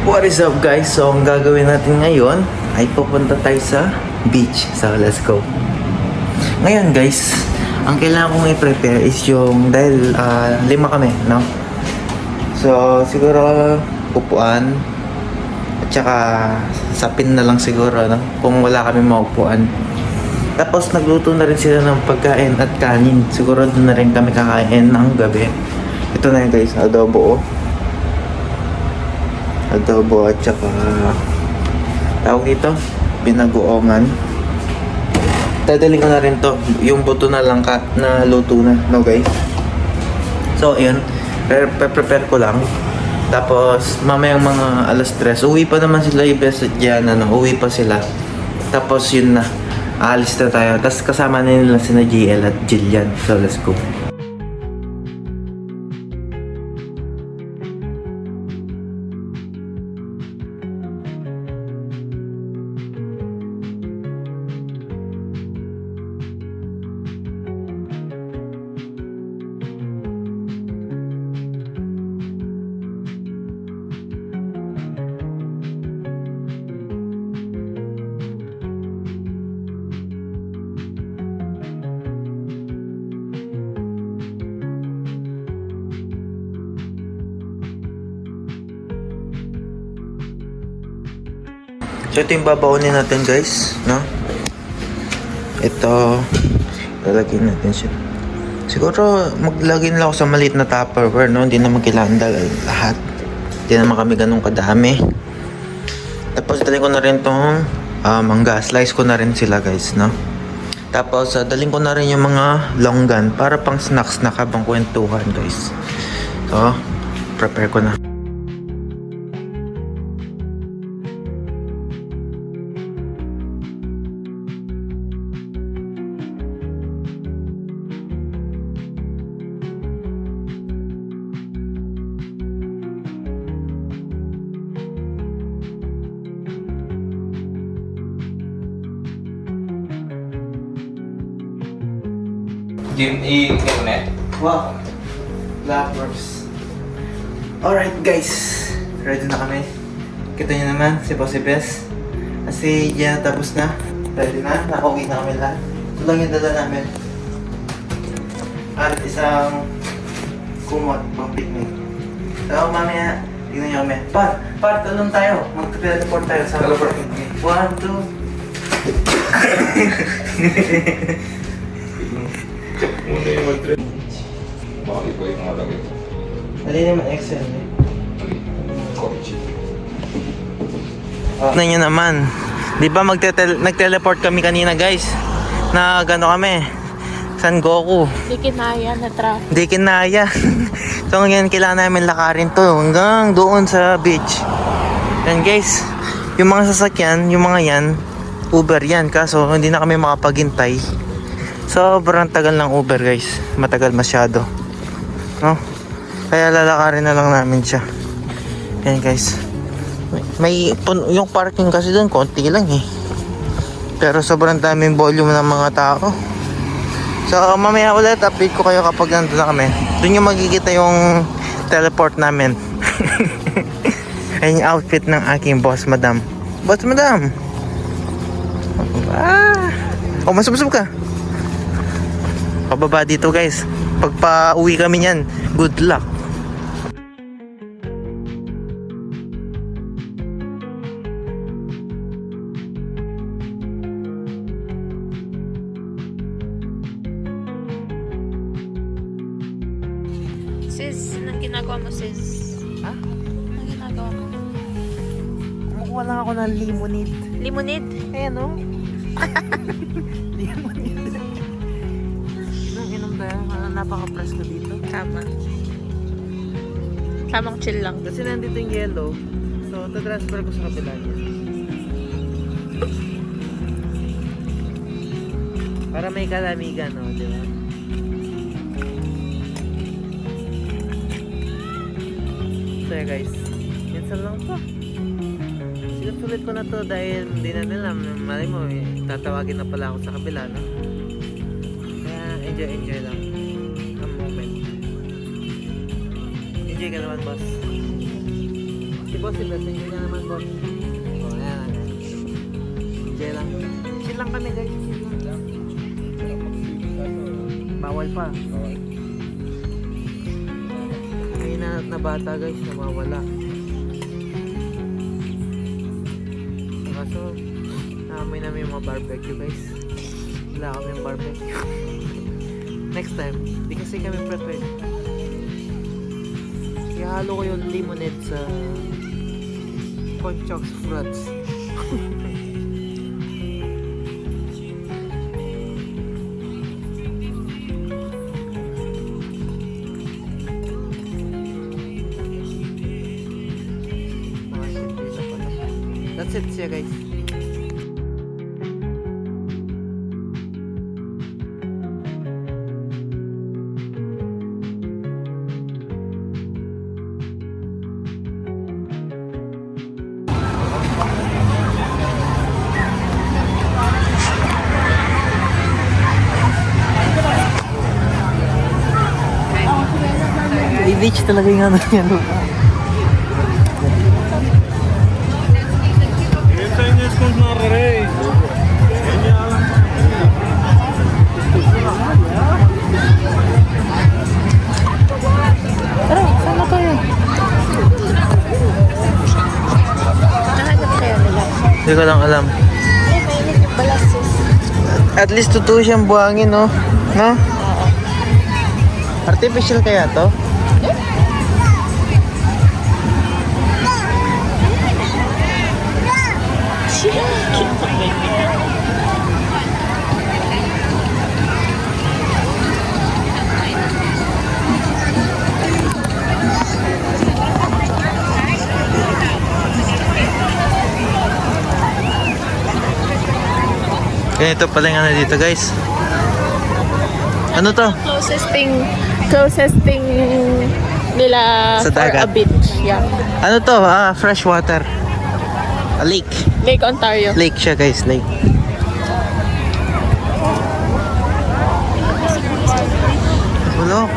What is up guys? So ang gagawin natin ngayon ay pupunta tayo sa beach. So let's go. Ngayon guys, ang kailangan kong i-prepare is yung dahil 5 kami, no? So siguro upuan at saka sapin na lang siguro, no? Kung wala kami maupuan. Tapos nagluto na rin sila ng pagkain at kanin. Siguro doon na rin kami kakain ng gabi. Ito na yun guys, adobo at saka tawag dito, binagoongan. Dadaling ko na rin to, yung buto na lang na luto na, no guys. So yun, prepare ko lang. Tapos mamayang mga alas 3 uwi pa naman sila, ibes dyan, uwi pa sila. Tapos yun na, aalis na tayo. Tapos kasama na nila sina JL at Jillian. So let's go. So ito yung babaunin natin guys, no? Ito, lalagyan natin siya. Siguro maglagay na lang ako sa maliit na Tupperware, no? Hindi naman kailangan lahat. Hindi naman kami ganun kadami. Tapos dalhin ko na rin tong mangga. Slice ko na rin sila guys, no? Tapos dalhin ko na rin yung mga longgan para pang snacks na habang kwentuhan guys. So, prepare ko na. I-connect. Wow, flappers. Alright guys, ready na kami. Kita nyo naman si Bossy Bess. Kasi yan tapos na. Ready na, nakauwi na kami lahat. Ito lang yung dala namin. At isang kumot pang picnic. So mamaya, tingnan nyo kami. Talon tayo. Mag-teleport tayo sa picnic. 1, 2. Muna yung mag-trip. Bakit po yung malagay? Dali naman Excel eh. Coffee chip. Tignan nyo naman. Di ba nag-teleport kami kanina guys? Na gano kami? San Goku. Di kinaya na traffic. Hindi kinaya. So ngayon kailangan namin lakarin to hanggang doon sa beach. Yan guys. Yung mga sasakyan, yung mga yan, Uber yan. Kaso hindi na kami makapaghintay. Sobrang tagal ng Uber guys. Matagal masyado, no? Kaya lalakarin na lang namin siya. Yan guys. Yung parking kasi doon konti lang eh. Pero sobrang daming volume ng mga tao. So mamaya ulit update ko kayo kapag nandun na kami. Doon yung magkikita yung teleport namin. Ayun yung outfit ng aking boss madam. Boss madam. Oh, masubsob ka. Pababa dito guys. Pagpa uwi kami niyan, good luck. Sis, anong ginagawa mo sis? Ha? Anong ginagawa mo? Kumukuha lang ako ng limonade. Limonade? Ayan o. Limonade. Inom tayo. Napaka-press ko dito. Tama. Tamang chill lang. Kasi nandito yung yellow. So, tatransfer ko sa kabila niya. Para may kalamigan, no? Di ba? So, yeah, guys. Minsan lang to. Sinusulit ko na to dahil hindi na nila. Mali mo, tatawagin na pala ako sa kabila, no? Kaya, enjoy lang. Ang moment. Enjoy ka naman, boss. Si boss, si boss. Thank you na naman, boss. Oh, ayan. Chill lang. Chill lang kami, guys. Chill lang. Bawal pa. May nanat na bata, guys, namawala. Kaso, may namin yung mga barbecue, guys. Wala kami yung barbecue. Next time, di kasi kami prepared. Ihalo ko yung lemonade sa Conchox Fruits. That's it, siya guys. Beach talaga yung ano yan. Tara, sama kayo. Nahanap kayo nila. Hindi ko lang alam. Mainit yung balas, sis. At least totoo siyang buhangin, no? No? Oo. Artificial kaya to? Ganito pala yung ano dito, guys. Ano to? Closest thing nila Sa for a dagat. beach. Yeah. Ano to? Fresh water. A lake. Lake Ontario. Lake siya, guys. Lake. Ulo.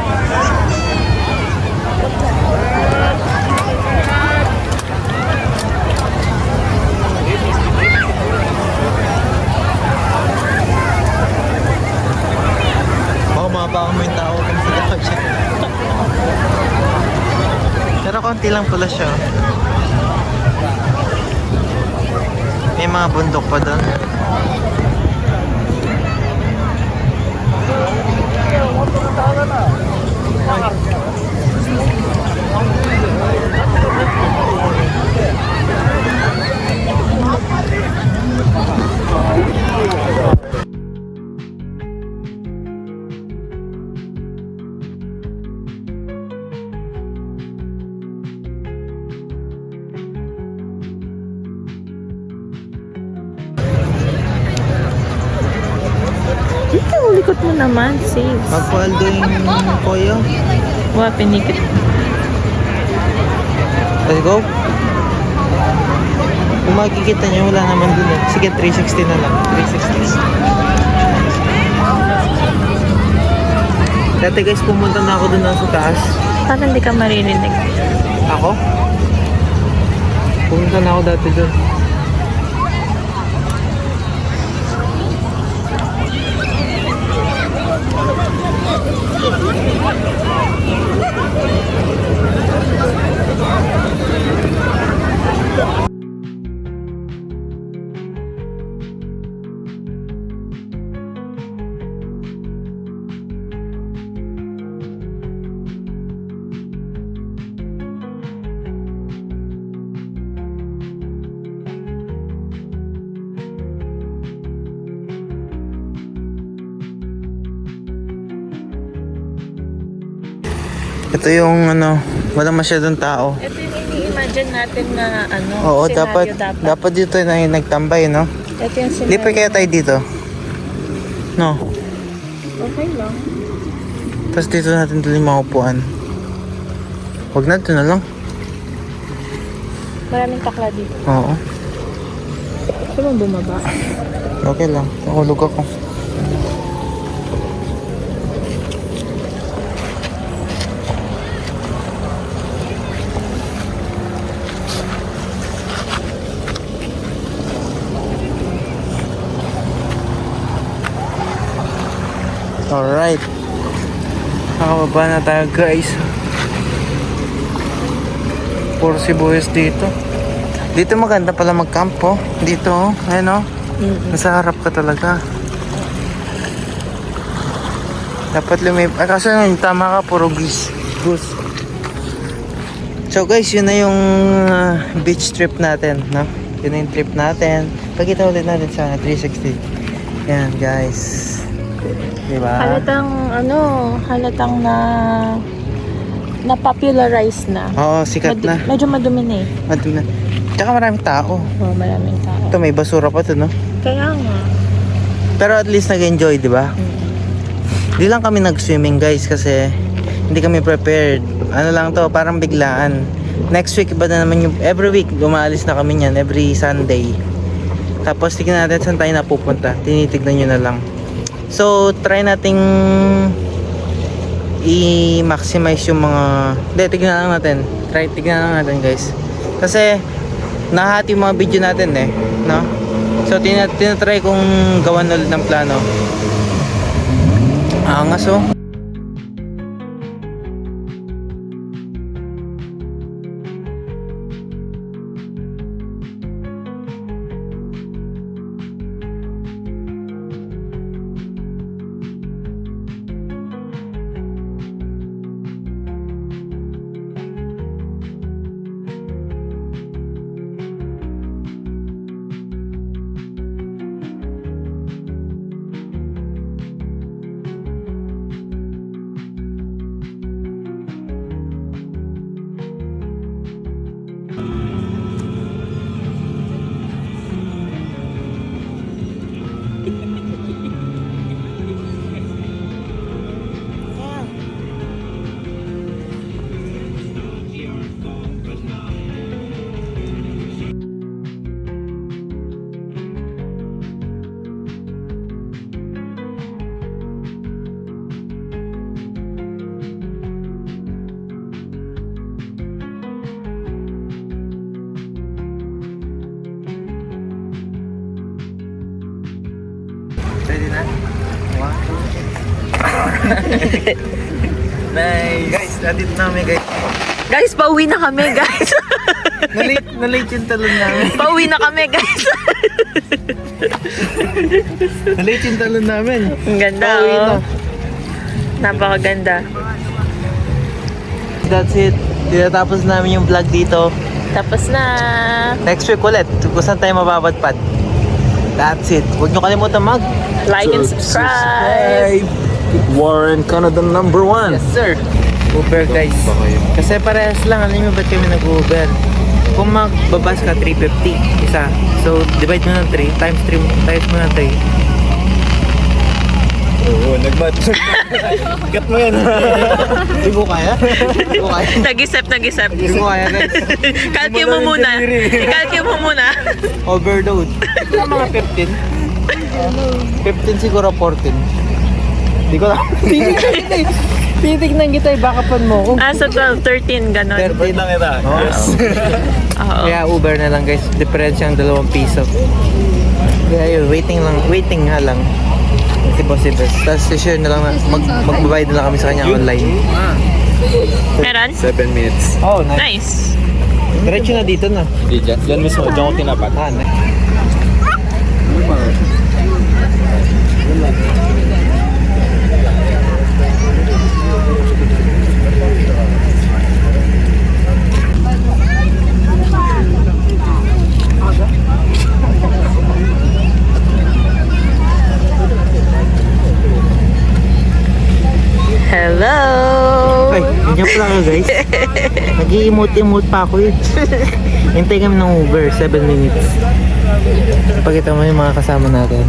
Baka mabaka mo yung tao kung sa dapat siya. Pero konti lang pala siya. May mga bundok pa doon. Dito, likot mo naman, sis. Pagpaldo yung koyo. Wow, pinikit. Let's go. Kung makikita niyo, wala naman dun eh. Sige, 360 na lang. 360. Dati guys, pumunta na ako dun sa taas. Parang hindi ka maririnig. Ako? Pumunta na ako dati dun. Ito yung ano, walang masyadong tao. Ito yung ini-imagine natin na ano, Oo, scenario dapat dito na yung nagtambay, no? Ito yung scenario. Lipat kaya tayo dito. No. Okay lang. Tapos dito natin tuloy mga upuan. Huwag na, ito na lang. Maraming takla dito. Oo. Gusto mong bumaba? Okay lang. Nahulog ako. Alright. Nakababa na tayo guys. Puro sibuyas dito. Dito maganda pala mag-camp oh. Dito oh. Ayun oh. Nasa harap ka talaga. Dapat kaso yun, tama ka, puro goose. So guys, yun na yung beach trip natin, no? Yun na yung trip natin. Pagkita ulit natin sa 360. Yan guys. Diba? Halatang na popularize na. Oo, sikat na. Medyo madumi na eh. Madumi na. Tsaka maraming tao. Oo, maraming tao. Ito, may basura pa to, no? Kaya nga. Pero at least nag-enjoy, di ba? Di lang kami nag-swimming guys kasi hindi kami prepared. Ano lang to, parang biglaan. Next week iba na naman yung every week umaalis na kami niyan every Sunday. Tapos tignan natin saan tayo napupunta. Tinitignan nyo na lang. So try nating i-maximize yung mga tignan lang natin. Tignan lang natin guys. Kasi nahati yung mga video natin eh, no? So tinatry kong gawan ulit ng plano. Angas oh. Ready na? 1, 2, 3. Nice! Guys, nandito na kami guys. Guys, pauwi na kami guys. Nalate yung talon namin. Pauwi na kami guys. Nalate yung talon namin. Ang ganda Pauwi na. Napakaganda. That's it. Tinatapos namin yung vlog dito. Tapos na. Next week ulit, kung saan tayo mababadpad. That's it. Huwag nyo kalimutan Like and subscribe. Warren, Canada #1. Yes sir. Uber guys. Kasi parehas lang. Alam nyo ba't kami nag-Uber? Kung magbabas ka 350 isa. So divide mo ng 3 times mo ng 3. Oo, nagmat. Cut mo yan. Hindi mo kaya? Hindi mo kaya? Nag-isip. Hindi mo kaya guys. Kalkyo mo muna. Kalkyo mo muna. Overload. Ito mga 15. 15 siguro 14. Hindi ko lang. Titignan kita, backupan mo ko. Sa 12, 13, ganon. 13 lang kita. Yes. Oo. Kaya Uber na lang guys. Diferensya ang 2 piso. Kaya yun, waiting nga lang. Si Boss Ibes. Tapos share na lang, magbabayad na lang kami sa kanya online. Meron? 7 minutes. Oh, nice. Nice. Diretso na dito na. Diyan mismo, diyan ko tinapat. Hello! Ay, nandiyan pala ka guys. Nag-i-emote pa ako eh. Hintay kami ng Uber, 7 minutes. Pagkita mo yung mga kasama natin.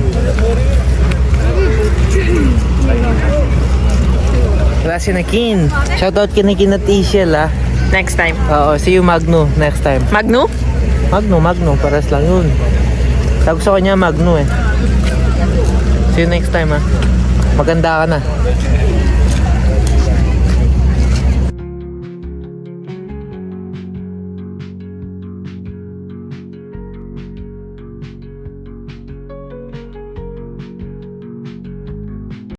Wala si Nakin. Shoutout kay Nakin at Ishel ah. Next time. Oo, see you Magno next time. Magno? Magno, paras lang yun. Sabi ko sa kanya Magno eh. See you next time ah. Maganda ka na.